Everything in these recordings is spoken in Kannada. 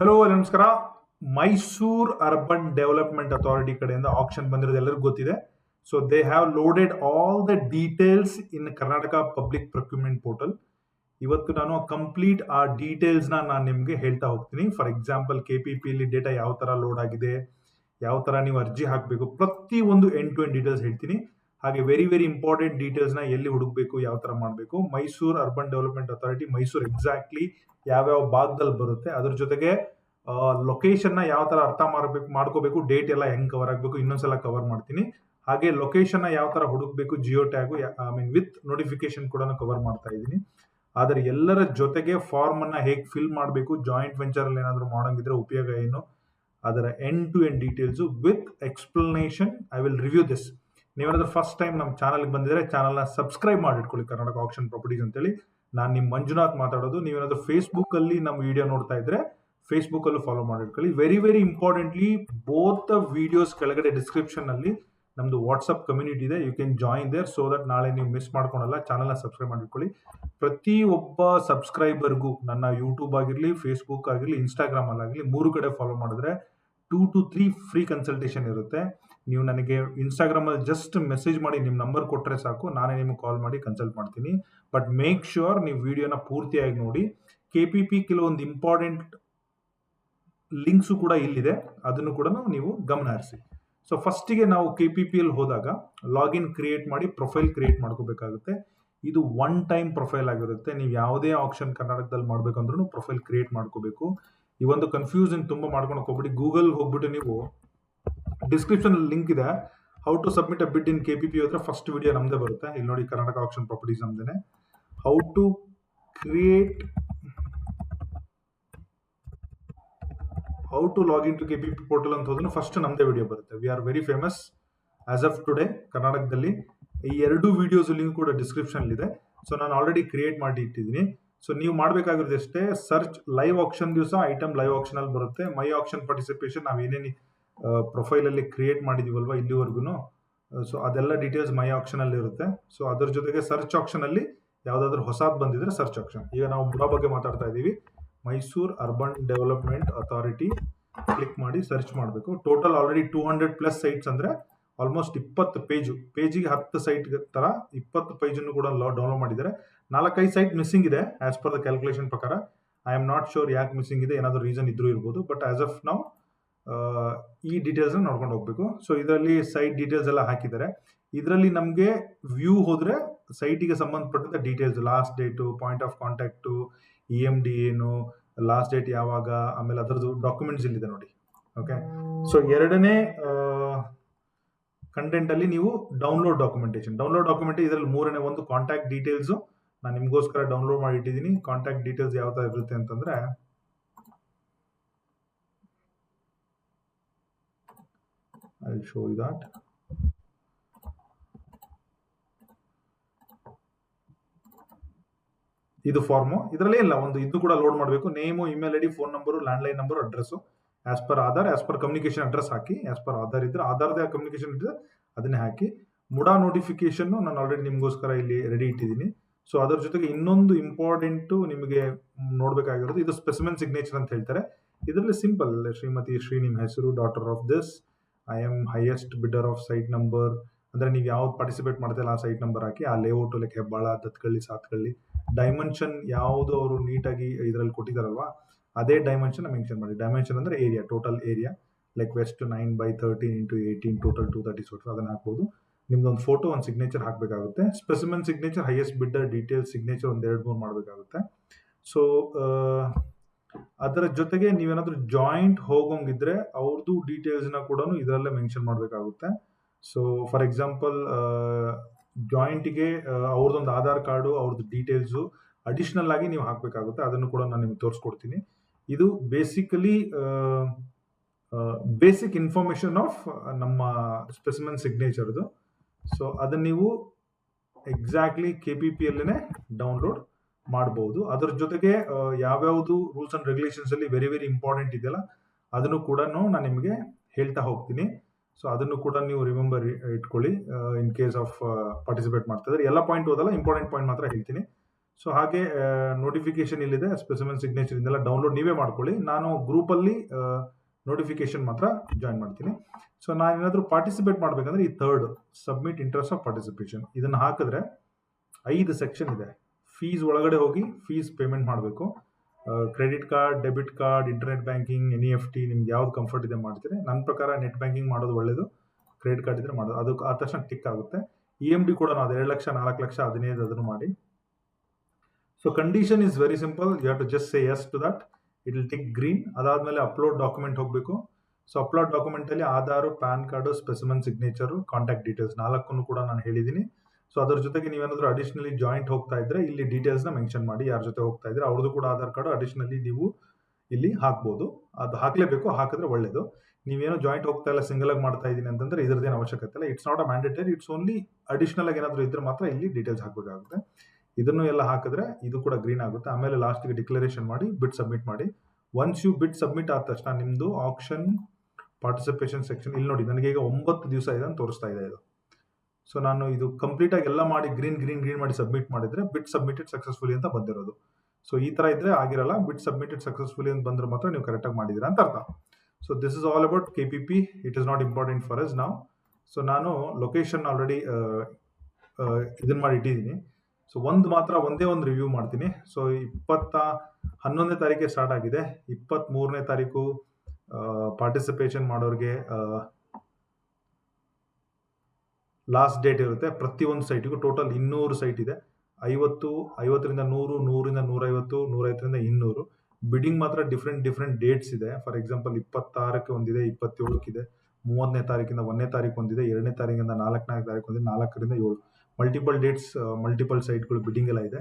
ಹಲೋ ನಮಸ್ಕಾರ. ಮೈಸೂರ್ ಅರ್ಬನ್ ಡೆವಲಪ್ಮೆಂಟ್ ಅಥಾರಿಟಿ ಕಡೆಯಿಂದ ಆಕ್ಷನ್ ಬಂದಿರೋದು ಎಲ್ಲರಿಗೂ ಗೊತ್ತಿದೆ. So they have loaded all the details in Karnataka public procurement portal. ಇವತ್ತು ನಾನು ಕಂಪ್ಲೀಟ್ ಆ ಡೀಟೇಲ್ಸ್ನ ನಾನು ನಿಮಗೆ ಹೇಳ್ತಾ ಹೋಗ್ತೀನಿ. ಫಾರ್ ಎಕ್ಸಾಂಪಲ್ KPPಯಲ್ಲಿ ಡೇಟಾ ಯಾವ ಥರ ಲೋಡ್ ಆಗಿದೆ, ಯಾವ ಥರ ನೀವು ಅರ್ಜಿ ಹಾಕಬೇಕು, ಪ್ರತಿ ಒಂದು ಎಂಡ್ ಟು ಎಂಡ್ ಡೀಟೇಲ್ಸ್ ಹೇಳ್ತೀನಿ. ಹಾಗೆ ವೆರಿ ವೆರಿ ಇಂಪಾರ್ಟೆಂಟ್ ಡೀಟೇಲ್ಸ್ನ ಎಲ್ಲಿ ಹುಡುಕಬೇಕು, ಯಾವ ಥರ ಮಾಡಬೇಕು. Mysuru urban development authority Mysuru exactly ಯಾವ್ಯಾವ ಭಾಗದಲ್ಲಿ ಬರುತ್ತೆ, ಅದ್ರ ಜೊತೆಗೆ ಲೊಕೇಶನ್ನ ಯಾವ ತರ ಅರ್ಥ ಮಾಡ್ಕೋಬೇಕು, ಡೇಟ್ ಎಲ್ಲ ಹೆಂಗ್ ಕವರ್ ಆಗಬೇಕು ಇನ್ನೊಂದ್ಸಲ ಕವರ್ ಮಾಡ್ತೀನಿ. ಹಾಗೆ ಲೊಕೇಶನ್ನ ಯಾವ ತರ ಹುಡುಕ್ಬೇಕು, ಜಿಯೋ ಟ್ಯಾಗು ವಿತ್ ನೋಟಿಫಿಕೇಶನ್ ಕೂಡ ಕವರ್ ಮಾಡ್ತಾ ಇದ್ದೀನಿ. ಆದರೆ ಎಲ್ಲರ ಜೊತೆಗೆ ಫಾರ್ಮ್ ಅನ್ನ ಹೇಗೆ ಫಿಲ್ ಮಾಡಬೇಕು, ಜಾಯಿಂಟ್ ವೆಂಚರ್ ಅಲ್ಲಿ ಏನಾದರೂ ಮಾಡೋಂಗಿದ್ರೆ ಉಪಯೋಗ ಏನು, ಅದರ end to end details with explanation. I will review this. ನೀವೇನಾದ್ರೂ ಫಸ್ಟ್ ಟೈಮ್ ನಮ್ಮ ಚಾನಲ್ಗೆ ಬಂದಿದ್ರೆ ಚಾನಲ್ನ ಸಬ್ಸ್ಕ್ರೈಬ್ ಮಾಡಿಟ್ಕೊಳ್ಳಿ, ಕರ್ನಾಟಕ ಆಕ್ಷನ್ ಪ್ರಾಪರ್ಟೀಸ್ ಅಂತೇಳಿ. ನಾನು ನಿಮ್ಮ ಮಂಜುನಾಥ್ ಮಾತಾಡೋದು. ನೀವೇನಾದ್ರೂ ಫೇಸ್ಬುಕ್ ಅಲ್ಲಿ ನಮ್ಮ ವಿಡಿಯೋ ನೋಡ್ತಾ ಇದ್ರೆ ಫೇಸ್ಬುಕ್ ಅಲ್ಲೂ ಫಾಲೋ ಮಾಡಿಟ್ಕೊಳ್ಳಿ. Very very importantly, both the videos ಕೆಳಗಡೆ ಡಿಸ್ಕ್ರಿಪ್ಷನ್ ಅಲ್ಲಿ ನಮ್ದು ವಾಟ್ಸ್ಆಪ್ ಕಮ್ಯುನಿಟಿ ಇದೆ. You can join there so that ನಾಳೆ ನೀವು ಮಿಸ್ ಮಾಡ್ಕೊಳಲ್ಲ. ಚಾನಲ್ನ ಸಬ್ಸ್ಕ್ರೈಬ್ ಮಾಡಿಟ್ಕೊಳ್ಳಿ. ಪ್ರತಿ ಒಬ್ಬ ಸಬ್ಸ್ಕ್ರೈಬರ್ಗೂ ನನ್ನ ಯೂಟ್ಯೂಬ್ ಆಗಿರಲಿ, ಫೇಸ್ಬುಕ್ ಆಗಿರಲಿ, ಇನ್ಸ್ಟಾಗ್ರಾಮ್ ಅಲ್ಲಾಗಲಿ 3 ಕಡೆ ಫಾಲೋ ಮಾಡಿದ್ರೆ 2 to 3 ಫ್ರೀ ಕನ್ಸಲ್ಟೇಷನ್ ಇರುತ್ತೆ. ನೀವು ನನಗೆ ಇನ್ಸ್ಟಾಗ್ರಾಮ್ ಅಲ್ಲಿ ಜಸ್ಟ್ ಮೆಸೇಜ್ ಮಾಡಿ ನಿಮ್ಮ ನಂಬರ್ ಕೊಟ್ಟರೆ ಸಾಕು, ನಾನೇ ನಿಮಗೆ ಕಾಲ್ ಮಾಡಿ ಕನ್ಸಲ್ಟ್ ಮಾಡ್ತೀನಿ. ಬಟ್ ಮೇಕ್ ಶ್ಯೂರ್ ನೀವು ವಿಡಿಯೋನ ಪೂರ್ತಿಯಾಗಿ ನೋಡಿ. KPP ಕೆಲವೊಂದು ಇಂಪಾರ್ಟೆಂಟ್ ಲಿಂಕ್ಸು ಕೂಡ ಇಲ್ಲಿದೆ, ಅದನ್ನು ಕೂಡ ನೀವು ಗಮನ ಹರಿಸಿ. ಸೊ ಫಸ್ಟಿಗೆ ನಾವು KPPಯಲ್ಲಿ ಹೋದಾಗ ಲಾಗಿನ್ ಕ್ರಿಯೇಟ್ ಮಾಡಿ ಪ್ರೊಫೈಲ್ ಕ್ರಿಯೇಟ್ ಮಾಡ್ಕೋಬೇಕಾಗುತ್ತೆ. ಇದು ಒನ್ ಟೈಮ್ ಪ್ರೊಫೈಲ್ ಆಗಿರುತ್ತೆ. ನೀವು ಯಾವುದೇ ಆಕ್ಷನ್ ಕರ್ನಾಟಕದಲ್ಲಿ ಮಾಡ್ಬೇಕಂದ್ರೂ ಪ್ರೊಫೈಲ್ ಕ್ರಿಯೇಟ್ ಮಾಡ್ಕೋಬೇಕು. ಈ ಒಂದು ಕನ್ಫ್ಯೂಷನ್ ತುಂಬ ಮಾಡ್ಕೊಂಡು ಹೋಗ್ಬಿಟ್ಟು ಗೂಗಲ್ ಹೋಗ್ಬಿಟ್ಟು ನೀವು ಡಿಸ್ಕ್ರಿಪ್ಷನ್ ಲಿಂಕ್ ಇದೆ, how to submit a bid in KPP ಹೋದ್ರೆ ಫಸ್ಟ್ ವಿಡಿಯೋ ನಮ್ದೇ ಬರುತ್ತೆ. ಇಲ್ಲಿ ನೋಡಿ, ಕರ್ನಾಟಕ ಆಕ್ಷನ್ ಪ್ರಾಪರ್ಟೀಸ್ ನಮ್ದೇನೆ. How to log in to KPP portal ಅಂತ ಹೋದ್ರೆ ಫಸ್ಟ್ ನಮ್ದೇ ವಿಡಿಯೋ ಬರುತ್ತೆ. We are very famous as of today ಕರ್ನಾಟಕದಲ್ಲಿ. ಈ 2 ವಿಡಿಯೋಸ್ ಲಿಂಕ್ ಕೂಡ ಡಿಸ್ಕ್ರಿಪ್ಷನ್ ಇದೆ. ಸೊ ನಾನು ಆಲ್ರೆಡಿ ಕ್ರಿಯೇಟ್ ಮಾಡಿ ಇಟ್ಟಿದ್ದೀನಿ. ಸೊ ನೀವು ಮಾಡಬೇಕಾಗಿರೋದು ಅಷ್ಟೇ, ಸರ್ಚ್ ಲೈವ್ ಆಕ್ಷನ್ ದಿವಸ ಐಟಮ್ ಲೈವ್ ಆಕ್ಷನ್ ಅಲ್ಲಿ ಬರುತ್ತೆ. ಮೈ ಆಕ್ಷನ್ ಪಾರ್ಟಿಸಿಪೇಷನ್ ನಾವು ಏನೇನು ಪ್ರೊಫೈಲ್ ಅಲ್ಲಿ ಕ್ರಿಯೇಟ್ ಮಾಡಿದೀವಲ್ವಾ ಇಲ್ಲಿವರೆಗೂ, ಸೊ ಅದೆಲ್ಲ ಡೀಟೇಲ್ಸ್ ಮೈ ಆಕ್ಷನ್ ಅಲ್ಲಿ ಇರುತ್ತೆ. ಸೊ ಅದ್ರ ಜೊತೆಗೆ ಸರ್ಚ್ ಆಕ್ಷನ್ ಅಲ್ಲಿ ಯಾವ್ದಾದ್ರು ಹೊಸದ್ ಬಂದಿದ್ರೆ ಸರ್ಚ್ ಆಕ್ಷನ್. ಈಗ ನಾವು ಮುಡಾ ಬಗ್ಗೆ ಮಾತಾಡ್ತಾ ಇದೀವಿ. Mysuru urban development authority click ಮಾಡಿ ಸರ್ಚ್ ಮಾಡಬೇಕು. ಟೋಟಲ್ ಆಲ್ರೆಡಿ 200+ ಸೈಟ್ಸ್ ಅಂದ್ರೆ ಆಲ್ಮೋಸ್ಟ್ 20 ಪೇಜಿಗೆ 10 ಸೈಟ್ ತರ 20 ಪೇಜನ್ನು ಕೂಡ ಡೌನ್ಲೋಡ್ ಮಾಡಿದ್ದಾರೆ. 4-5 ಸೈಟ್ ಮಿಸ್ಸಿಂಗ್ ಇದೆ ಆಸ್ ಪರ್ ದ ಕ್ಯಾಲ್ಕುಲೇಷನ್ ಪ್ರಕಾರ. ಐ ಆಮ್ ನಾಟ್ ಶೋರ್ ಯಾಕೆ ಮಿಸ್ಸಿಂಗ್ ಇದೆ, ಏನಾದರೂ ರೀಸನ್ ಇದ್ರೂ ಇರ್ಬೋದು. ಬಟ್ ಆಸ್ ಆಫ್ ನಾವು ಈ ಡೀಟೇಲ್ಸ್ ನೋಡ್ಕೊಂಡು ಹೋಗ್ಬೇಕು. ಸೊ ಇದರಲ್ಲಿ ಸೈಟ್ ಡೀಟೇಲ್ಸ್ ಎಲ್ಲ ಹಾಕಿದ್ದಾರೆ. ಇದರಲ್ಲಿ ನಮಗೆ ವ್ಯೂ ಹೋದ್ರೆ ಸೈಟಿಗೆ ಸಂಬಂಧಪಟ್ಟಂತ details, last date, point of contact, EMD ಏನು, ಲಾಸ್ಟ್ ಡೇಟ್ ಯಾವಾಗ, ಆಮೇಲೆ ಅದರದ್ದು ಡಾಕ್ಯುಮೆಂಟ್ಸ್ ಇಲ್ಲಿದೆ ನೋಡಿ. ಓಕೆ, ಸೊ ಎರಡನೇ ಕಂಟೆಂಟ್ ಅಲ್ಲಿ ನೀವು ಡೌನ್ಲೋಡ್ ಡಾಕ್ಯುಮೆಂಟೇಶನ್ ಇದರಲ್ಲಿ ಮೂರನೇ ಒಂದು ಕಾಂಟ್ಯಾಕ್ಟ್ ಡೀಟೇಲ್ಸ್ ನಾನು ನಿಮಗೋಸ್ಕರ ಡೌನ್ಲೋಡ್ ಮಾಡಿ ಇಟ್ಟಿದ್ದೀನಿ. ಕಾಂಟ್ಯಾಕ್ಟ್ ಡೀಟೇಲ್ಸ್ ಯಾವ ತರ ಇರುತ್ತೆ ಅಂತಂದ್ರೆ, I will show you that. ಇದು ಫಾರ್ಮು. ಇದರಲ್ಲಿ ಇಲ್ಲ, ಒಂದು ಇದು ಕೂಡ ಲೋಡ್ ಮಾಡಬೇಕು. Name, email ID, phone number, landline number, address, as per Aadhaar, as per communication address ಹಾಕಿ. ಆಸ್ ಪರ್ ಆಧಾರ್ ಇದ್ರೆ ಆಧಾರ್ದೇ ಕಮ್ಯುನಿಕೇಶನ್ ಇದ್ರೆ ಅದನ್ನೇ ಹಾಕಿ. ಮುಡಾ ನೋಟಿಫಿಕೇಶನ್ ನಾನು ಆಲ್ರೆಡಿ ನಿಮಗೋಸ್ಕರ ಇಲ್ಲಿ ರೆಡಿ ಇಟ್ಟಿದ್ದೀನಿ. ಸೊ ಅದರ ಜೊತೆಗೆ ಇನ್ನೊಂದು ಇಂಪಾರ್ಟೆಂಟು ನಿಮಗೆ ನೋಡಬೇಕಾಗಿರೋದು, ಇದು ಸ್ಪೆಸಿಮೆನ್ ಸಿಗ್ನೇಚರ್ ಅಂತ ಹೇಳ್ತಾರೆ. ಇದರಲ್ಲಿ ಸಿಂಪಲ್, ಶ್ರೀಮತಿ ಶ್ರೀ ನಿಮ್ಮ ಹೆಸರು, daughter of this, I am highest bidder off site number, ಅಂದ್ರೆ ನೀವು ಯಾವ್ದು ಪಾರ್ಟಿಸಿಪೇಟ್ ಮಾಡ್ತಿಲ್ಲ ಆ ಸೈಟ್ ನಂಬರ್ ಹಾಕಿ. ಆ layout like Hebbal, Dattagalli, Sathagalli, dimension ಯಾವುದು ಅವರು ನೀಟಾಗಿ ಇದರಲ್ಲಿ ಕೊಟ್ಟಿದ್ದಾರಲ್ವಾ ಅದೇ ಡೈಮೆನ್ಷನ್ ಮೆನ್ಷನ್ ಮಾಡಿ. ಡೈಮೆನ್ಷನ್ ಅಂದ್ರೆ area, total area, like west 9/13 × 18 total 230 square feet, ಅದನ್ನ ಹಾಕ್ಬೋದು. ನಿಮ್ದೊಂದು ಫೋಟೋ, ಒಂದು ಸಿಗ್ನೇಚರ್ ಹಾಕಬೇಕಾಗುತ್ತೆ. Specimen signature, highest bidder detail signature ಒಂದು 2-3 ಮಾಡಬೇಕಾಗುತ್ತೆ. ಸೊ ಅದರ ಜೊತೆಗೆ ನೀವೇನಾದ್ರೂ ಜಾಯಿಂಟ್ ಹೋಗೋಂಗಿದ್ರೆ ಅವ್ರದ್ದು ಡೀಟೇಲ್ಸ್ನ ಕೂಡ ಇದರಲ್ಲೇ ಮೆನ್ಷನ್ ಮಾಡಬೇಕಾಗುತ್ತೆ. ಸೊ ಫಾರ್ ಎಕ್ಸಾಂಪಲ್ ಜಾಯಿಂಟ್ಗೆ ಅವ್ರದ್ದೊಂದು ಆಧಾರ್ ಕಾರ್ಡು, ಅವ್ರದ್ದು ಡೀಟೇಲ್ಸು ಅಡಿಷನಲ್ ಆಗಿ ನೀವು ಹಾಕಬೇಕಾಗುತ್ತೆ. ಅದನ್ನು ಕೂಡ ನಾನು ನಿಮ್ಗೆ ತೋರಿಸ್ಕೊಡ್ತೀನಿ. ಇದು ಬೇಸಿಕಲಿ ಬೇಸಿಕ್ ಇನ್ಫಾರ್ಮೇಶನ್ ಆಫ್ ನಮ್ಮ ಸ್ಪೆಸಿಮೆನ್ ಸಿಗ್ನೇಚರ್ದು. ಸೊ ಅದನ್ನ ನೀವು ಎಕ್ಸಾಕ್ಟ್ಲಿ KPPಯಲ್ಲೇ ಡೌನ್ಲೋಡ್ ಮಾಡಬಹುದು. ಅದರ ಜೊತೆಗೆ ಯಾವ್ಯಾವುದು ರೂಲ್ಸ್ ಅಂಡ್ ರೆಗ್ಯುಲೇಷನ್ಸ್ ಅಲ್ಲಿ ವೆರಿ ವೆರಿ ಇಂಪಾರ್ಟೆಂಟ್ ಇದೆಯಲ್ಲ ಅದನ್ನು ಕೂಡ ನಾನು ನಿಮಗೆ ಹೇಳ್ತಾ ಹೋಗ್ತೀನಿ. ಸೊ ಅದನ್ನು ಕೂಡ ನೀವು ರಿಮೆಂಬರ್ ಇಟ್ಕೊಳ್ಳಿ ಇನ್ ಕೇಸ್ ಆಫ್ ಪಾರ್ಟಿಸಿಪೇಟ್ ಮಾಡ್ತಿದ್ರೆ. ಎಲ್ಲ ಪಾಯಿಂಟ್ ಓದಲ್ಲ, ಇಂಪಾರ್ಟೆಂಟ್ ಪಾಯಿಂಟ್ ಮಾತ್ರ ಹೇಳ್ತೀನಿ. ಸೊ ಹಾಗೆ ನೋಟಿಫಿಕೇಶನ್ ಇಲ್ಲಿದೆ, ಸ್ಪೆಸಿಮೆನ್ ಸಿಗ್ನೇಚರ್ ಇದೆಲ್ಲ ಡೌನ್ಲೋಡ್ ನೀವೇ ಮಾಡ್ಕೊಳ್ಳಿ. ನಾನು ಗ್ರೂಪಲ್ಲಿ ನೋಟಿಫಿಕೇಶನ್ ಮಾತ್ರ ಜಾಯಿನ್ ಮಾಡ್ತೀನಿ. ಸೊ ನಾನು ಏನಾದರೂ ಪಾರ್ಟಿಸಿಪೇಟ್ ಮಾಡಬೇಕಂದ್ರೆ ಈ third submit interest of participation ಇದನ್ನು ಹಾಕಿದ್ರೆ 5 ಸೆಕ್ಷನ್ ಇದೆ. ಫೀಸ್ ಒಳಗಡೆ ಹೋಗಿ ಫೀಸ್ ಪೇಮೆಂಟ್ ಮಾಡಬೇಕು. Credit card, debit card, internet banking, NEFT ನಿಮ್ಗೆ ಯಾವ್ದು ಕಂಫರ್ಟ್ ಇದೆ ಮಾಡ್ತೀರಿ. ನನ್ನ ಪ್ರಕಾರ ನೆಟ್ ಬ್ಯಾಂಕಿಂಗ್ ಮಾಡೋದು ಒಳ್ಳೇದು, ಕ್ರೆಡಿಟ್ ಕಾರ್ಡ್ ಇದ್ರೆ ಮಾಡೋದು. ಅದು ಆದ ತಕ್ಷಣ ಟಿಕ್ ಆಗುತ್ತೆ. EMD ಕೂಡ ಅದು 2 ಲಕ್ಷ, 4 ಲಕ್ಷ, 15 ಅದನ್ನು ಮಾಡಿ. So condition is very simple, you have to just say yes to that, it will tick green. ಅದಾದ್ಮೇಲೆ ಅಪ್ಲೋಡ್ ಡಾಕ್ಯುಮೆಂಟ್ ಹೋಗಬೇಕು. ಸೊ ಅಪ್ಲೋಡ್ ಡಾಕ್ಯುಮೆಂಟ್ ಅಲ್ಲಿ Aadhaar, pan card, specimen signature, contact details 4 ಕೂಡ ನಾನು ಹೇಳಿದ್ದೀನಿ. ಸೊ ಅದ್ರ ಜೊತೆಗೆ ನೀವೇನಾದ್ರೂ ಅಡಿಷನಲಿ ಜಾಯಿಂಟ್ ಹೋಗ್ತಾ ಇದ್ರೆ ಇಲ್ಲಿ ಡೀಟೇಲ್ಸ್ ನ ಮೆನ್ಷನ್ ಮಾಡಿ, ಯಾರ ಜೊತೆ ಹೋಗ್ತಾ ಇದ್ರೆ ಅವ್ರದ್ದು ಕೂಡ ಆಧಾರ್ ಕಾರ್ಡ್ ಅಡಿಷನಲಿ ನೀವು ಇಲ್ಲಿ ಹಾಕ್ಬೋದು. ಅದು ಹಾಕ್ಲೇಬೇಕು, ಹಾಕಿದ್ರೆ ಒಳ್ಳೇದು. ನೀವೇನೋ ಜಾಯಿಂಟ್ ಹೋಗ್ತಾ ಇಲ್ಲ, ಸಿಂಗಲ್ ಆಗಿ ಮಾಡ್ತಾ ಇದ್ದೀನಿ ಅಂತಂದ್ರೆ ಇದ್ರದ್ದೇನು ಅವಶ್ಯಕತೆ ಇಲ್ಲ. It's not a mandatory, it's only additional ಆಗಿ ಏನಾದ್ರು ಇದ್ರೆ ಮಾತ್ರ ಇಲ್ಲಿ ಡೀಟೇಲ್ಸ್ ಹಾಕಬೇಕಾಗುತ್ತೆ. ಇದನ್ನು ಎಲ್ಲ ಹಾಕಿದ್ರೆ ಇದು ಕೂಡ ಗ್ರೀನ್ ಆಗುತ್ತೆ. ಆಮೇಲೆ ಲಾಸ್ಟ್ಗೆ ಡಿಕ್ಲರೇಷನ್ ಮಾಡಿ ಬಿಟ್ ಸಬ್ಮಿಟ್ ಮಾಡಿ. ಒನ್ಸ್ ಯು ಬಿಟ್ ಸಬ್ಮಿಟ್ ಆದ ತಕ್ಷಣ ನಿಮ್ದು ಆಕ್ಷನ್ ಪಾರ್ಟಿಸಿಪೇಷನ್ ಸೆಕ್ಷನ್ ಇಲ್ಲಿ ನೋಡಿ, ನನಗೆ ಈಗ 9 ದಿವಸ ಇದೆ ಅಂತ ತೋರಿಸ್ತಾ ಇದೆ ಇದು. ಸೊ ನಾನು ಇದು ಕಂಪ್ಲೀಟ್ ಆಗಿ ಎಲ್ಲ ಮಾಡಿ ಗ್ರೀನ್ ಮಾಡಿ ಸಬ್ಮಿಟ್ ಮಾಡಿದ್ರೆ ಬಿಟ್ ಸಬ್ಮಿಟೆಡ್ ಸಕ್ಸಸ್ಫುಲಿ ಅಂತ ಬಂದಿರೋದು. ಸೊ ಈ ತರ ಇದ್ರೆ ಆಗಿರಲ್ಲ, ಬಿಟ್ ಸಬ್ಮಿಟೆಡ್ ಸಕ್ಸಸ್ಫುಲಿ ಅಂತ ಬಂದ್ರೆ ಮಾತ್ರ ನೀವು ಕರೆಕ್ಟಾಗಿ ಮಾಡಿದ್ದೀರಾ ಅಂತ ಅರ್ಥ. So this is all about KPP. It is not important for us ನಾವು. ಸೊ ನಾನು ಲೊಕೇಶನ್ ಆಲ್ರೆಡಿ ಇದನ್ನ ಮಾಡಿ ಇಟ್ಟಿದ್ದೀನಿ. ಸೊ ಒಂದೇ ಒಂದು ರಿವ್ಯೂ ಮಾಡ್ತೀನಿ. ಸೊ 11ನೇ ತಾರೀಕಿಗೆ ಸ್ಟಾರ್ಟ್ ಆಗಿದೆ. 23ನೇ ತಾರೀಕು ಪಾರ್ಟಿಸಿಪೇಷನ್ ಮಾಡೋರಿಗೆ ಲಾಸ್ಟ್ ಡೇಟ್ ಇರುತ್ತೆ. ಪ್ರತಿಯೊಂದು ಸೈಟಿಗೂ ಟೋಟಲ್ 200 ಸೈಟ್ ಇದೆ. 50ರಿಂದ 100, 100ರಿಂದ 150, 150ರಿಂದ 200. ಬಿಡಿಂಗ್ ಮಾತ್ರ ಡಿಫ್ರೆಂಟ್ ಡೇಟ್ಸ್ ಇದೆ. ಫಾರ್ ಎಕ್ಸಾಂಪಲ್ 26ಕ್ಕೆ ಒಂದಿದೆ, 27ಕ್ಕೆ 30ನೇ ತಾರೀಕಿಂದ 1ನೇ ತಾರೀಕು ಒಂದಿದೆ, 2ನೇ ತಾರೀಕಿಂದ 4ನೇ ತಾರೀಕು ಒಂದಿದೆ, 4ರಿಂದ 7 ಮಲ್ಟಿಪಲ್ ಡೇಟ್ಸ್, ಮಲ್ಟಿಪಲ್ ಸೈಟ್ಗಳು ಬಿಡಿಂಗ್ ಎಲ್ಲ ಇದೆ.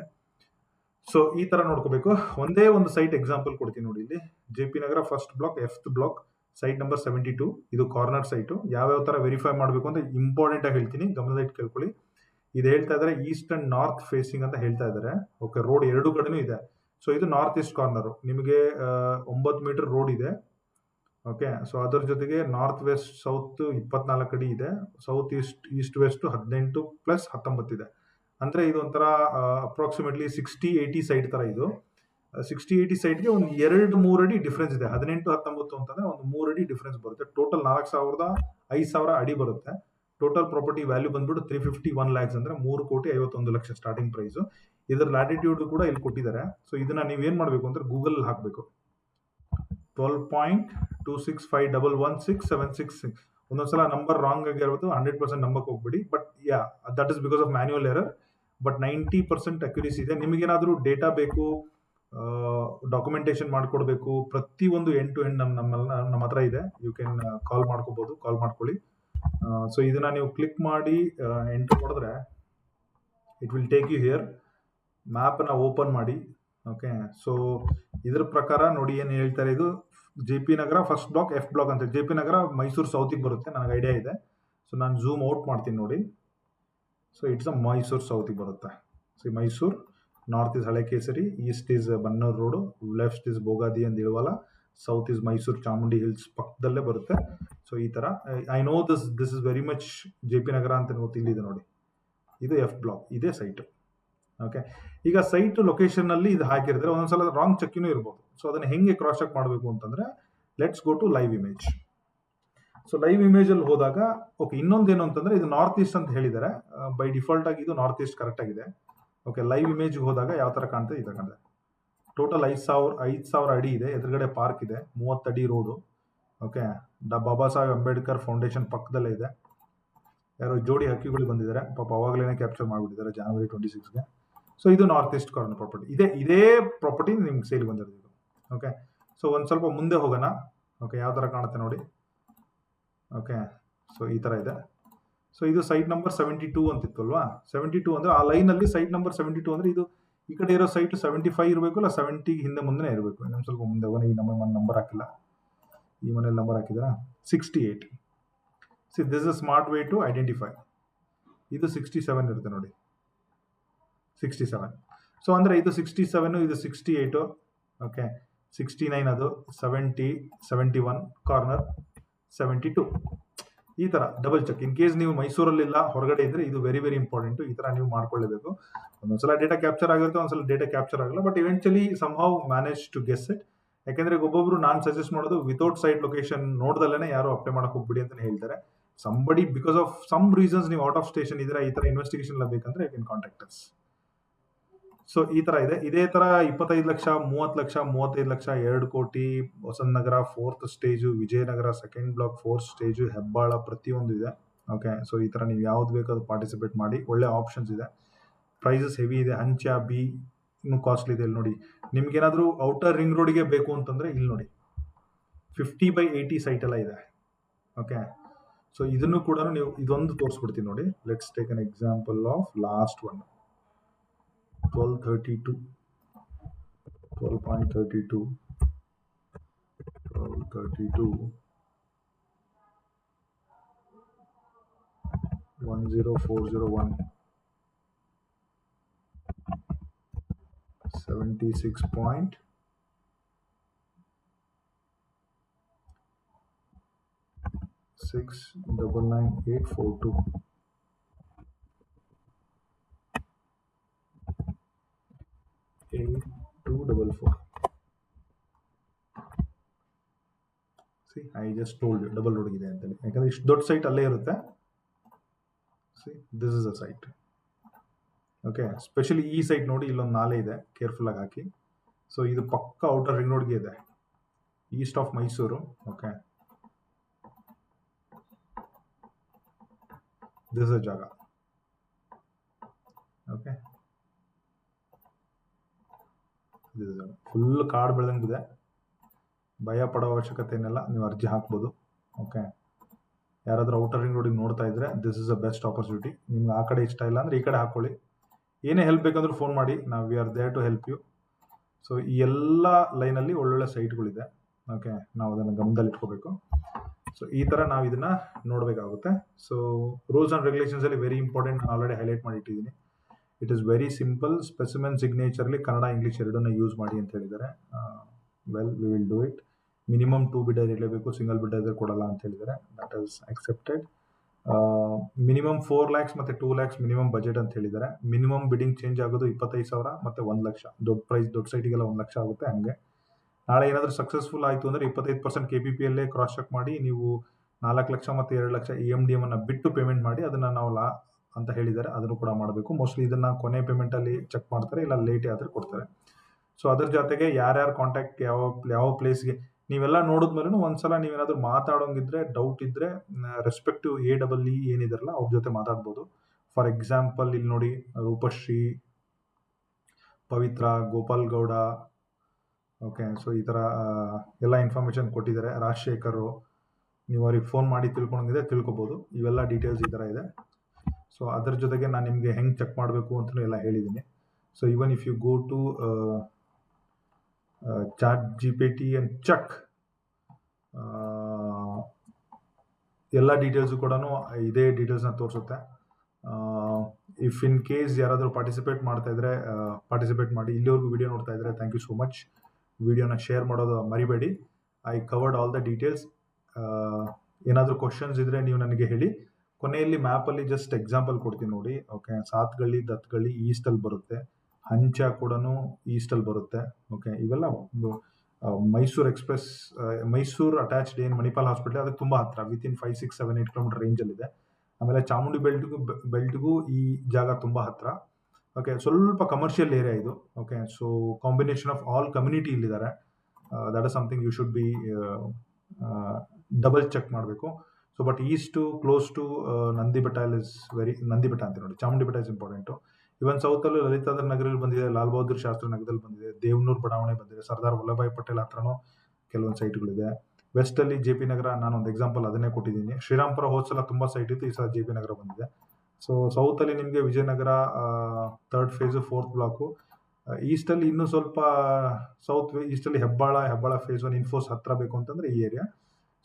ಸೊ ಈ ತರ ನೋಡ್ಕೋಬೇಕು. ಒಂದೇ ಒಂದು ಸೈಟ್ ಎಕ್ಸಾಂಪಲ್ ಕೊಡ್ತೀನಿ ನೋಡಿ. ಇಲ್ಲಿ JP Nagar first block, 5th block, site number 72. ಇದು ಕಾರ್ನರ್ ಸೈಟು. ಯಾವ್ಯಾವ ತರ ವೆರಿಫೈ ಮಾಡಬೇಕು ಅಂತ ಇಂಪಾರ್ಟೆಂಟ್ ಆಗಿ ಹೇಳ್ತೀನಿ, ಗಮನದ ಇಟ್ಟು ಕೇಳ್ಕೊಳ್ಳಿ. ಇದು ಹೇಳ್ತಾ ಇದ್ದಾರೆ ಈಸ್ಟ್ ಅಂಡ್ ನಾರ್ತ್ ಫೇಸಿಂಗ್ ಅಂತ ಹೇಳ್ತಾ ಇದ್ದಾರೆ. ಓಕೆ, ರೋಡ್ 2 ಕಡೆನೂ ಇದೆ. ಸೊ ಇದು ನಾರ್ತ್ ಈಸ್ಟ್ ಕಾರ್ನರ್. ನಿಮಗೆ 9 ಮೀಟರ್ ರೋಡ್ ಇದೆ. ಓಕೆ, ಸೊ ಅದರ ಜೊತೆಗೆ ನಾರ್ತ್ ವೆಸ್ಟ್ ಸೌತ್ 24 ಅಡಿ ಇದೆ. ಸೌತ್ ಈಸ್ಟ್ ವೆಸ್ಟ್ 18 ಪ್ಲಸ್ 19 ಇದೆ. ಅಂದ್ರೆ ಇದು ಒಂಥರ ಅಪ್ರಾಕ್ಸಿಮೇಟ್ಲಿ 60-80 ಸೈಟ್ ತರ ಇದು. 60-80 ಸೈಟ್ಗೆ ಒಂದು 2-3 ಅಡಿ ಡಿಫ್ರೆನ್ಸ್ ಇದೆ. 18-19 ಅಂತಂದ್ರೆ ಒಂದು 3 ಅಡಿ ಡಿಫ್ರೆನ್ಸ್ ಬರುತ್ತೆ. ಟೋಟಲ್ 4,000-5,000 ಅಡಿ ಬರುತ್ತೆ. ಟೋಟಲ್ ಪ್ರಾಪರ್ಟಿ ವ್ಯಾಲ್ಯೂ ಬಂದ್ಬಿಟ್ಟು 351 lakhs, ಅಂದ್ರೆ 3,51 ಲಕ್ಷ ಸ್ಟಾರ್ಟಿಂಗ್ ಪ್ರೈಸ್. ಇದರ ಲ್ಯಾಟಿಟ್ಯೂಡ್ ಕೂಡ ಇಲ್ಲಿ ಕೊಟ್ಟಿದ್ದಾರೆ. ಸೊ ಇದನ್ನ ನೀವೇನ್ ಮಾಡ್ಬೇಕು ಅಂದ್ರೆ ಗೂಗಲ್ ಹಾಕ್ಬೇಕು. 12.26511676. ಒಂದೊಂದ್ಸಲ ನಂಬರ್ ರಾಂಗ್ ಆಗಿರೋದು 100% ನಂಬಕ್ ಹೋಗ್ಬಿಡಿ. But yeah, that is because of manual error. But 90% accuracy ಇದೆ. ನಿಮಗೇನಾದ್ರೂ ಡೇಟಾ ಬೇಕು, ಡಾಕ್ಯುಮೆಂಟೇಶನ್ ಮಾಡ್ಕೊಡ್ಬೇಕು, ಪ್ರತಿಯೊಂದು ಎಂಡ್ ಟು ಎಂಡ್ ನಮ್ಮ ಹತ್ರ ಇದೆ. ಯು ಕ್ಯಾನ್ ಕಾಲ್ ಮಾಡ್ಕೊಳ್ಳಿ. ಸೊ ಇದನ್ನ ನೀವು ಕ್ಲಿಕ್ ಮಾಡಿ ಎಂಟರ್ ಮಾಡಿದ್ರೆ it will take you here. ಮ್ಯಾಪ್ನ ಓಪನ್ ಮಾಡಿ. ಓಕೆ, ಸೊ ಇದ್ರ ಪ್ರಕಾರ ನೋಡಿ ಏನು ಹೇಳ್ತಾರೆ. ಇದು JP Nagar first block, F block ಅಂತ. JP ನಗರ ಮೈಸೂರು ಸೌತಿಗೆ ಬರುತ್ತೆ, ನನಗೆ ಐಡಿಯಾ ಇದೆ. ಸೊ ನಾನು ಝೂಮ್ ಔಟ್ ಮಾಡ್ತೀನಿ ನೋಡಿ. ಸೊ ಇಟ್ಸ್ ಮೈಸೂರು ಸೌತಿಗೆ ಬರುತ್ತೆ. So Mysuru north is Halekesari, east is Bannur road, left is Bogadi and Ilavala, south is Mysuru Chamundi hills ಪಕ್ಕದಲ್ಲೇ ಬರುತ್ತೆ. ಸೊ ಈ ತರ I know this is very much JP Nagar ಅಂತ ಇಲ್ಲಿದೆ ನೋಡಿ. ಇದು F ಬ್ಲಾಕ್, ಇದೇ ಸೈಟ್. ಓಕೆ, ಈಗ ಸೈಟ್ ಲೊಕೇಶನ್ ಅಲ್ಲಿ ಇದು ಹಾಕಿರಿದ್ರೆ ಒಂದೊಂದ್ಸಲ ರಾಂಗ್ ಚೆಕ್ಕಿನೂ ಇರ್ಬೋದು. ಸೊ ಅದನ್ನ ಹೆಂಗೆ ಕ್ರಾಸ್ ಚೆಕ್ ಮಾಡಬೇಕು ಅಂತಂದ್ರೆ let's go to live image. So live image ಅಲ್ಲಿ ಹೋದಾಗ ಓಕೆ, ಇನ್ನೊಂದೇನು ಅಂತಂದ್ರೆ ಇದು ನಾರ್ತ್ ಈಸ್ಟ್ ಅಂತ ಹೇಳಿದ್ದಾರೆ. ಬೈ ಡಿಫಾಲ್ಟ್ ಆಗಿ ಇದು ನಾರ್ತ್ ಈಸ್ಟ್ ಕರೆಕ್ಟ್ ಆಗಿದೆ. ಓಕೆ, ಲೈವ್ ಇಮೇಜ್ ಹೋದಾಗ ಯಾವ ತರ ಕಾಣ್ತದೆ ಇದು ಕಾಣ್ತದೆ. ಟೋಟಲ್ 5,000 ಅಡಿ ಇದೆ. ಎದುರುಗಡೆ ಪಾರ್ಕ್ ಇದೆ, 30 ಅಡಿ road. Okay, Baba Saheb Ambedkar foundation ಪಕ್ಕದಲ್ಲೇ ಇದೆ. ಯಾರೋ ಜೋಡಿ ಹಕ್ಕಿಗಳು ಬಂದಿದ್ದಾರೆ, ಪಾಪ ಅವಾಗಲೇ ಕ್ಯಾಪ್ಚರ್ ಮಾಡಿಬಿಟ್ಟಿದ್ದಾರೆ January 26ಗೆ. ಸೊ ಇದು ನಾರ್ತ್ ಈಸ್ಟ್ ಕಾರ್ನರ್ ಪ್ರಾಪರ್ಟಿ. ಇದೇ ಪ್ರಾಪರ್ಟಿ ನಿಮ್ಗೆ ಸೇಲ್ ಬಂದಿರೋದು. ಓಕೆ, ಸೊ ಒಂದು ಸ್ವಲ್ಪ ಮುಂದೆ ಹೋಗೋಣ. ಓಕೆ, ಯಾವ ಥರ ಕಾಣುತ್ತೆ ನೋಡಿ. ಓಕೆ, ಸೊ ಈ ಥರ ಇದೆ. ಸೊ ಇದು ಸೈಟ್ ನಂಬರ್ 72 ಅಂತಿತ್ತು ಅಲ್ವಾ. 72 ಅಂದ್ರೆ ಆ ಲೈನಲ್ಲಿ ಸೈಟ್ ನಂಬರ್ 72 ಅಂದ್ರೆ ಇದು ಈ ಕಡೆ ಇರೋ ಸೈಟ್ 75 ಇರಬೇಕು, ಇಲ್ಲ 70 ಹಿಂದೆ ಮುಂದೆ ಇರಬೇಕು. ಇನ್ನೊಂದು ಸ್ವಲ್ಪ ಮುಂದೆ ಹೋಗೋಣ. ಈ ನಂಬರ್ ಹಾಕಿಲ್ಲ, ಈ ಮನೇಲಿ ನಂಬರ್ ಹಾಕಿದ್ದೀರಾ. 68. See this is smart way to identify. ಇದು 67 ಇರುತ್ತೆ ನೋಡಿ, 67. ಸೊ ಅಂದ್ರೆ ಇದು 67, ಇದು 68. ಓಕೆ, 69 ಅದು 70, 71 ಕಾರ್ನರ್ 72. ಈ ತರ ಡಬಲ್ ಚೆಕ್. ಇನ್ ಕೇಸ್ ನೀವು ಮೈಸೂರಲ್ಲಿಲ್ಲ, ಹೊರಗಡೆ ಇದ್ರೆ ಇದು ವೆರಿ ವೆರಿ ಇಂಪಾರ್ಟೆಂಟ್. ಈ ತರ ನೀವು ಮಾಡ್ಕೊಳ್ಳೇಬೇಕು. ಒಂದೊಂದ್ಸಲ ಡೇಟಾ ಕ್ಯಾಪ್ಚರ್ ಆಗಿರುತ್ತೆ, ಒಂದ್ಸಲ ಡೇಟಾ ಕ್ಯಾಪ್ಚರ್ ಆಗಲ್ಲ, but eventually somehow manage to guess it. ಯಾಕಂದ್ರೆ ಒಬ್ಬೊಬ್ರು ನಾನು ಸಜೆಸ್ಟ್ ಮಾಡೋದು ವಿತೌಟ್ ಸೈಟ್ ಲೊಕೇಶನ್ ನೋಡ್ದಲ್ಲೇ ಯಾರು ಅಪ್ಲೈ ಮಾಡಕ್ ಹೋಗ್ಬಿಡಿ ಅಂತ ಹೇಳ್ತಾರೆ. Somebody because of some reasons ನೀವು ಔಟ್ ಆಫ್ ಸ್ಟೇಷನ್ ಇದ್ರೆ, ಈ ತರ ಇನ್ವೆಸ್ಟಿಗೇಷನ್ ಎಲ್ಲ ಬೇಕಂದ್ರೆ you can contact us. So ಈ ತರ ಇದೆ. ಇದೇ ತರ 25 lakh, 30 lakh, 35 lakh, 2 crore, Vasanth Nagar 4th stage, Vijayanagar 2nd block 4th stage, Hebbal, ಪ್ರತಿಯೊಂದು ಇದೆ. ಓಕೆ, ಸೊ ಈ ತರ ನೀವು ಯಾವ್ದು ಬೇಕಾದ್ರೂ ಪಾರ್ಟಿಸಿಪೇಟ್ ಮಾಡಿ. ಒಳ್ಳೆ ಆಪ್ಷನ್ಸ್ ಇದೆ, ಪ್ರೈಸಸ್ ಹೆವಿ ಇದೆ. ಹಂಚ ಬಿ ಇನ್ನು ಕಾಸ್ಟ್ಲಿ ಇದೆ. ಇಲ್ಲಿ ನೋಡಿ, ನಿಮ್ಗೆ ಏನಾದ್ರು ಔಟರ್ ರಿಂಗ್ ರೋಡ್ಗೆ ಬೇಕು ಅಂತಂದ್ರೆ ಇಲ್ಲಿ ನೋಡಿ 50/80 ಸೈಟ್ ಎಲ್ಲ ಇದೆ. ಓಕೆ, ಸೊ ಇದನ್ನು ಕೂಡ ನೀವು ಇದೊಂದು ತೋರಿಸ್ಬಿಡ್ತೀನಿ ನೋಡಿ. Let's take an example of last one, 12.32 12.32 10401 76.699842 8244. See, I just told you double road ಇದೆ ಅಂತೇಳಿ, ಯಾಕಂದ್ರೆ ಇಷ್ಟು ದೊಡ್ಡ ಸೈಟ್ ಅಲ್ಲೇ ಇರುತ್ತೆ. See, this is a site. Okay, specially ಈ ಸೈಟ್ ನೋಡಿ, ಇಲ್ಲೊಂದು ನಾಲೆ ಇದೆ, ಕೇರ್ಫುಲ್ ಆಗಿ ಹಾಕಿ. ಸೊ ಇದು ಪಕ್ಕ ಔಟರ್ ರಿಂಗ್ ರೋಡ್ಗೆ ಇದೆ, East of Mysuru. Okay, this is ಜಾಗ. ಓಕೆ, ಫುಲ್ ಕಾಡು ಬೆಳೆದಂಗಿದೆ, ಭಯ ಪಡೋ ಅವಶ್ಯಕತೆ ಏನಿಲ್ಲ, ನೀವು ಅರ್ಜಿ ಹಾಕ್ಬೋದು. ಓಕೆ, ಯಾರಾದ್ರೂ ಔಟರ್ ರಿಂಗ್ ರೋಡಿಗೆ ನೋಡ್ತಾ ಇದ್ರೆ this is a best opportunity. ನಿಮ್ಗೆ ಆ ಕಡೆ ಇಷ್ಟ ಇಲ್ಲ ಅಂದ್ರೆ ಈ ಕಡೆ ಹಾಕೊಳ್ಳಿ. ಏನೇ ಹೆಲ್ಪ್ ಬೇಕಂದ್ರೂ ಫೋನ್ ಮಾಡಿ, ನಾವು we are there to help you. So ಈ ಎಲ್ಲ ಲೈನಲ್ಲಿ ಒಳ್ಳೊಳ್ಳೆ ಸೈಟ್ಗಳಿದೆ. ಓಕೆ, ನಾವು ಅದನ್ನು ಗಮನದಲ್ಲಿ ಇಟ್ಕೋಬೇಕು. ಸೊ ಈ ಥರ ನಾವು ಇದನ್ನ ನೋಡಬೇಕಾಗುತ್ತೆ. ಸೊ ರೂಲ್ಸ್ ಆ್ಯಂಡ್ ರೆಗ್ಯುಲೇಷನ್ಸ್ ಅಲ್ಲಿ ವೆರಿ ಇಂಪಾರ್ಟೆಂಟ್, ನಾನು ಆಲ್ರೆಡಿ ಹೈಲೈಟ್ ಮಾಡಿಟ್ಟಿದ್ದೀನಿ. It is very simple. Specimen ಸಿಗ್ನೇಚರ್ಲಿ ಕನ್ನಡ ಇಂಗ್ಲೀಷ್ ಎರಡನ್ನ ಯೂಸ್ ಮಾಡಿ ಅಂತ ಹೇಳಿದ್ದಾರೆ. Well, we will do it. Minimum 2 bidder ಇರಲೇಬೇಕು, ಸಿಂಗಲ್ ಬಿಡರ್ ಕೊಡಲ್ಲ ಅಂತ ಹೇಳಿದ್ದಾರೆ. That is accepted. Minimum 4 lakhs ಮತ್ತು 2 lakhs ಮಿನಿಮಮ್ ಬಜೆಟ್ ಅಂತ ಹೇಳಿದ್ದಾರೆ. ಮಿನಿಮಮ್ ಬಿಡಿಂಗ್ ಚೇಂಜ್ ಆಗೋದು 25,000 ಮತ್ತು 1 ಲಕ್ಷ. ದೊಡ್ಡ ಪ್ರೈಸ್, ದೊಡ್ಡ ಸೈಟಿಗೆಲ್ಲ 1 ಲಕ್ಷ ಆಗುತ್ತೆ. ಹಂಗೆ ನಾಳೆ ಏನಾದರೂ ಸಕ್ಸಸ್ಫುಲ್ ಆಯಿತು ಅಂದರೆ 25% KPPಯಲ್ಲೇ ಕ್ರಾಸ್ ಚೆಕ್ ಮಾಡಿ ನೀವು 4 ಲಕ್ಷ ಮತ್ತು 2 ಲಕ್ಷ EMDM ಅನ್ನು ಬಿಟ್ಟು ಪೇಮೆಂಟ್ ಮಾಡಿ, ಅದನ್ನು ನಾವು ಲಾ ಅಂತ ಹೇಳಿದ್ದಾರೆ, ಅದನ್ನು ಕೂಡ ಮಾಡಬೇಕು. ಮೋಸ್ಟ್ಲಿ ಇದನ್ನು ಕೊನೆ ಪೇಮೆಂಟಲ್ಲಿ ಚೆಕ್ ಮಾಡ್ತಾರೆ, ಇಲ್ಲ ಲೇಟ್ ಆದರೆ ಕೊಡ್ತಾರೆ. ಸೊ ಅದ್ರ ಜೊತೆಗೆ ಯಾರ್ಯಾರು ಕಾಂಟ್ಯಾಕ್ಟ್, ಯಾವ ಪ್ಲೇಸ್ಗೆ ನೀವೆಲ್ಲ ನೋಡಿದ್ಮೇಲೆ ಒಂದ್ಸಲ ನೀವೇನಾದ್ರೂ ಮಾತಾಡೋಂಗಿದ್ರೆ, ಡೌಟ್ ಇದ್ರೆ ರೆಸ್ಪೆಕ್ಟಿವ್ AEE ಏನಿದಾರಲ್ಲ ಅವ್ರ ಜೊತೆ ಮಾತಾಡ್ಬೋದು. ಫಾರ್ ಎಕ್ಸಾಂಪಲ್ ಇಲ್ಲಿ ನೋಡಿ, ರೂಪಶ್ರೀ, ಪವಿತ್ರ, ಗೋಪಾಲ್ ಗೌಡ. ಓಕೆ, ಸೊ ಈ ಥರ ಎಲ್ಲ ಇನ್ಫಾರ್ಮೇಷನ್ ಕೊಟ್ಟಿದ್ದಾರೆ. ರಾಜಶೇಖರ್, ನೀವು ಅವ್ರಿಗೆ ಫೋನ್ ಮಾಡಿ ತಿಳ್ಕೊಂಡಂಗಿದೆ ತಿಳ್ಕೊಬೋದು. ಇವೆಲ್ಲ ಡೀಟೇಲ್ಸ್ ಈ ಥರ ಇದೆ. ಸೊ ಅದ್ರ ಜೊತೆಗೆ ನಾನು ನಿಮಗೆ ಹೆಂಗೆ ಚೆಕ್ ಮಾಡಬೇಕು ಅಂತಲೂ ಎಲ್ಲ ಹೇಳಿದ್ದೀನಿ. So even if you go to ChatGPT and check, ಎಲ್ಲ ಡೀಟೇಲ್ಸು ಕೂಡ ಇದೇ ಡೀಟೇಲ್ಸ್ನ ತೋರಿಸುತ್ತೆ. ಇಫ್ ಇನ್ ಕೇಸ್ ಯಾರಾದರೂ ಪಾರ್ಟಿಸಿಪೇಟ್ ಮಾಡ್ತಾ ಇದ್ರೆ ಪಾರ್ಟಿಸಿಪೇಟ್ ಮಾಡಿ. ಇಲ್ಲಿವರೆಗೂ ವಿಡಿಯೋ ನೋಡ್ತಾ ಇದ್ರೆ ಥ್ಯಾಂಕ್ ಯು ಸೋ ಮಚ್. ವಿಡಿಯೋನ ಶೇರ್ ಮಾಡೋದು ಮರಿಬೇಡಿ. I covered all the details. ಏನಾದರೂ ಕ್ವಶನ್ಸ್ ಇದ್ರೆ ನೀವು ನನಗೆ ಹೇಳಿ. ಕೊನೆಯಲ್ಲಿ ಮ್ಯಾಪಲ್ಲಿ ಜಸ್ಟ್ ಎಕ್ಸಾಂಪಲ್ ಕೊಡ್ತೀನಿ ನೋಡಿ. ಓಕೆ, ಸಾತ್ಗಳ್ಳಿ, ದತ್ಗಳ್ಳಿ ಈಸ್ಟಲ್ಲಿ ಬರುತ್ತೆ, ಹಂಚ ಕೂಡ ಈಸ್ಟಲ್ಲಿ ಬರುತ್ತೆ. ಓಕೆ, ಇವೆಲ್ಲ ಮೈಸೂರು ಎಕ್ಸ್ಪ್ರೆಸ್, ಮೈಸೂರು ಅಟ್ಯಾಚ್ಡ್ ಏನು ಮಣಿಪಾಲ್ ಹಾಸ್ಪಿಟಲ್, ಅದಕ್ಕೆ ತುಂಬ ಹತ್ರ, ವಿತಿನ್ 5, 6, 7, 8 ಕಿಲೋಮೀಟರ್ ರೇಂಜಲ್ಲಿದೆ. ಆಮೇಲೆ ಚಾಮುಂಡಿ ಬೆಲ್ಟ್ಗೂ ಈ ಜಾಗ ತುಂಬ ಹತ್ರ. ಓಕೆ, ಸ್ವಲ್ಪ ಕಮರ್ಷಿಯಲ್ ಏರಿಯಾ ಇದು. Okay, so combination of all community ಇಲ್ಲಿದ್ದಾರೆ. That is something you should be double check ಮಾಡಬೇಕು. So but east close to Nandi Betta is Nandi Betta ಅಂತ ನೋಡಿ, ಚಾಮುಂಡಿ ಬೆಟ್ಟ ಇಸ್ ಇಂಪಾರ್ಟೆಂಟು. ಇವನ್ ಸೌತಲ್ಲೂ ಲಲಿತಾದರ್ ನಗರಲ್ಲಿ ಬಂದಿದೆ, ಲಾಲ್ ಬಹದ್ದೂರ್ ಶಾಸ್ತ್ರಿ ನಗರದಲ್ಲಿ ಬಂದಿದೆ, ದೇವನೂರು ಬಡಾವಣೆ ಬಂದಿದೆ, ಸರ್ದಾರ್ ವಲ್ಲಭಾಯ್ ಪಟೇಲ್ ಹತ್ರನೂ ಕೆಲವೊಂದು ಸೈಟ್ಗಳಿದೆ. ವೆಸ್ಟಲ್ಲಿ JP ನಗರ, ನಾನು ಒಂದು ಎಕ್ಸಾಂಪಲ್ ಅದನ್ನೇ ಕೊಟ್ಟಿದ್ದೀನಿ. ಶ್ರೀರಾಮ್ಪುರ ಹೋದ್ಸಲ ತುಂಬ ಸೈಟ್ ಇತ್ತು, ಈ ಸಲ JP ನಗರ ಬಂದಿದೆ. ಸೊ ಸೌತಲ್ಲಿ ನಿಮಗೆ Vijayanagara 3rd phase 4th block. ಈಸ್ಟಲ್ಲಿ ಇನ್ನೂ ಸ್ವಲ್ಪ ಸೌತ್ ಈಸ್ಟಲ್ಲಿ ಹೆಬ್ಬಾಳ phase 1 ಇನ್ಫೋಸ್ ಹತ್ರ ಬೇಕು ಅಂತಂದರೆ ಈ ಏರಿಯಾ.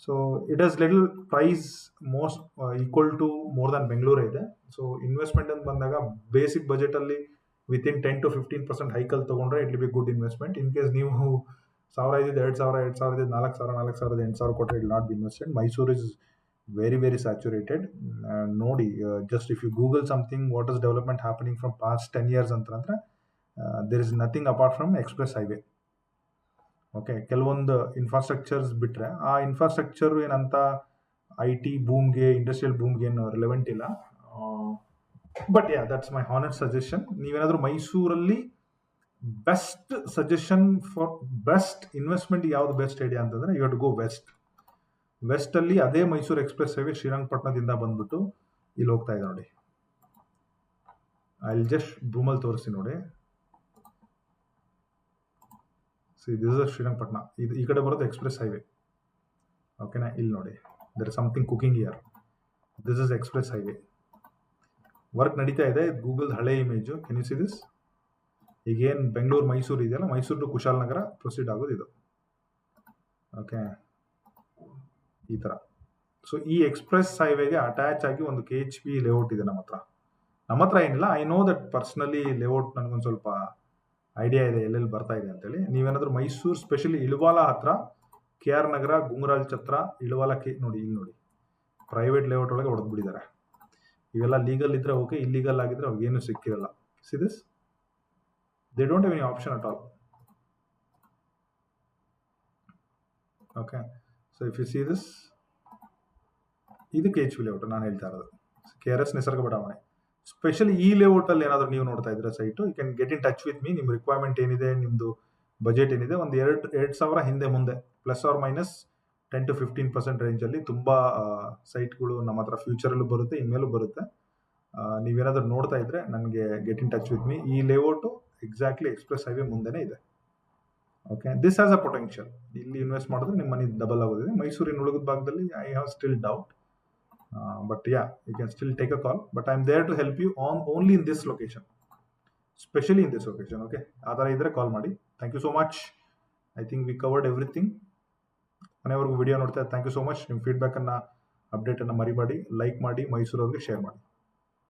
So it has little price most equal to more than ಬೆಂಗಳೂರೇ ಇದೆ. ಸೊ ಇನ್ವೆಸ್ಟ್ಮೆಂಟ್ ಅಂತ ಬಂದಾಗ ಬೇಸಿಕ್ ಬಜೆಟಲ್ಲಿ ವಿತಿನ್ 10 to 15% ಹೈಕಲ್ಲಿ ತೊಗೊಂಡ್ರೆ it will be good investment. In case ನೀವು 1,000 ಇದ್ದು 2,000, 2,000 ಇದ್ದು 4,000, 4,000 8,000 ಕೊಟ್ಟರೆ it not be invested. Mysuru is very saturated. ನೋಡಿ, just if you Google something, what is development happening from past 10 years ಅಂತಂದ್ರೆ there is nothing apart from express highway. Okay, ಕೆಲವೊಂದು ಇನ್ಫ್ರಾಸ್ಟ್ರಕ್ಚರ್ಸ್ ಬಿಟ್ರೆ ಆ ಇನ್ಫ್ರಾಸ್ಟ್ರಕ್ಚರ್ ಏನಂತ IT ಬೂಮ್ಗೆ, ಇಂಡಸ್ಟ್ರಿಯಲ್ ಬೂಮ್ಗೆ ಏನು ರಿಲೆವೆಂಟ್ ಇಲ್ಲ. But yeah, that's my honest suggestion. ನೀವೇನಾದ್ರೂ ಮೈಸೂರಲ್ಲಿ best suggestion for best investment ಯಾವ್ದು ಬೆಸ್ಟ್ ಐಡಿಯಾ ಅಂತಂದ್ರೆ you have to go west ಅಲ್ಲಿ ಅದೇ ಮೈಸೂರು ಎಕ್ಸ್ಪ್ರೆಸ್ ಹೈವೇ ಶ್ರೀರಂಗಪಟ್ಟಣದಿಂದ ಬಂದ್ಬಿಟ್ಟು ಇಲ್ಲಿ ಹೋಗ್ತಾ ಇದೆ ನೋಡಿ. ಐ ಜಸ್ಟ್ ಬ್ರೂಮಲ್ ತೋರಿಸ್ತೀನಿ ನೋಡಿ. This is Srirangapatna. ಇದು ಈ ಕಡೆ ಬರೋದು ಎಕ್ಸ್ಪ್ರೆಸ್ ಹೈವೇ. ಓಕೆನಾ? ಇಲ್ಲಿ ನೋಡಿ, there is something cooking here. This is express highway. Work ನಡೀತಾ ಇದೆ. ಗೂಗಲ್ ಹಳೆ image. Can you see this? ಈಗೇನು ಬೆಂಗಳೂರು ಮೈಸೂರು ಇದೆಯಲ್ಲ, ಮೈಸೂರು ಟು ಕುಶಾಲನಗರ ಪ್ರೊಸೀಡ್ ಆಗೋದು ಇದು. ಓಕೆ, ಈ ಥರ. ಸೊ ಈ ಎಕ್ಸ್ಪ್ರೆಸ್ ಹೈವೇಗೆ ಅಟ್ಯಾಚ್ ಆಗಿ ಒಂದು KHP ಲೇಔಟ್ ಇದೆ ನಮ್ಮ ಹತ್ರ ಏನಿಲ್ಲ. I know that personally layout ನನಗೊಂದು ಸ್ವಲ್ಪ ಐಡಿಯಾ ಇದೆ ಎಲ್ಲೆಲ್ಲಿ ಬರ್ತಾ ಇದೆ ಅಂತೇಳಿ. ನೀವೇನಾದ್ರೂ ಮೈಸೂರು ಸ್ಪೆಷಲಿ ಇಳವಾಲ ಹತ್ರ, KR ನಗರ, ಗುಂಗರಾಜ್ ಛತ್ರ, ಇಳವಾಲ ನೋಡಿ, ಇಲ್ಲಿ ನೋಡಿ, ಪ್ರೈವೇಟ್ ಲೇಔಟ್ ಒಳಗೆ ಹೊಡೆದ್ಬಿಟ್ಟಿದ್ದಾರೆ. ಇವೆಲ್ಲ ಲೀಗಲ್ ಇದ್ರೆ ಓಕೆ, ಇಲ್ಲೀಗಲ್ ಆಗಿದ್ರೆ ಅವ್ರಿಗೇನು ಸಿಕ್ಕಿರಲ್ಲ. See this, they don't have any option at all. Okay, so if you see this, ಇದು KHP ಲೇಔಟ್ ನಾನು ಹೇಳ್ತಾ ಇರೋದು. KRS ನಿಸರ್ಗ ಬಡಾವಣೆ. ಸ್ಪೆಷಲಿ ಈ ಲೇಔಟ್ ಅಲ್ಲಿ ಏನಾದ್ರು ನೀವು ನೋಡ್ತಾ ಇದ್ರೆ site, you can get in touch with me. ನಿಮ್ಮ ರಿಕ್ವೈರ್ಮೆಂಟ್ ಏನಿದೆ, ನಿಮ್ದು ಬಜೆಟ್ ಏನಿದೆ, ಒಂದು 2,000 ಹಿಂದೆ ಮುಂದೆ +or- 10 to 15% ರೇಂಜಲ್ಲಿ ತುಂಬಾ ಸೈಟ್ಗಳು ನಮ್ಮ ಹತ್ರ ಫ್ಯೂಚರಲ್ಲೂ ಬರುತ್ತೆ, ಇನ್ಮೇಲೂ ಬರುತ್ತೆ. ನೀವೇನಾದ್ರೂ ನೋಡ್ತಾ ಇದ್ರೆ ನನಗೆ get in touch with me. ಈ ಲೇಔಟು ಎಕ್ಸಾಕ್ಟ್ಲಿ ಎಕ್ಸ್ಪ್ರೆಸ್ ಹೈವೇ ಮುಂದೆನೇ ಇದೆ. Okay, this has a potential. ಇಲ್ಲಿ ಇನ್ವೆಸ್ಟ್ ಮಾಡಿದ್ರೆ ನಿಮ್ಮ ಮನಿ ಡಬಲ್ ಆಗೋದಿದೆ. ಮೈಸೂರಿನ ಉಳಿದ ಭಾಗದಲ್ಲಿ I have still doubt. But yeah, you can still take a call. But I'm there to help you on only in this location, especially in this location. Okay, adara idre call ಮಾಡಿ. Thank you so much. I think we covered everything. ಮನೆವರೆಗೂ ವಿಡಿಯೋ ನೋಡ್ತಾ, ಥ್ಯಾಂಕ್ ಯು ಸೋ ಮಚ್. ನಿಮ್ಮ ಫೀಡ್ಬ್ಯಾಕ್ ಅನ್ನ, ಅಪ್ಡೇಟ್ ಅನ್ನ ಮರಿಬೇಡಿ. ಲೈಕ್ ಮಾಡಿ, ಮೈಸೂರವ್ರಿಗೆ ಶೇರ್ ಮಾಡಿ.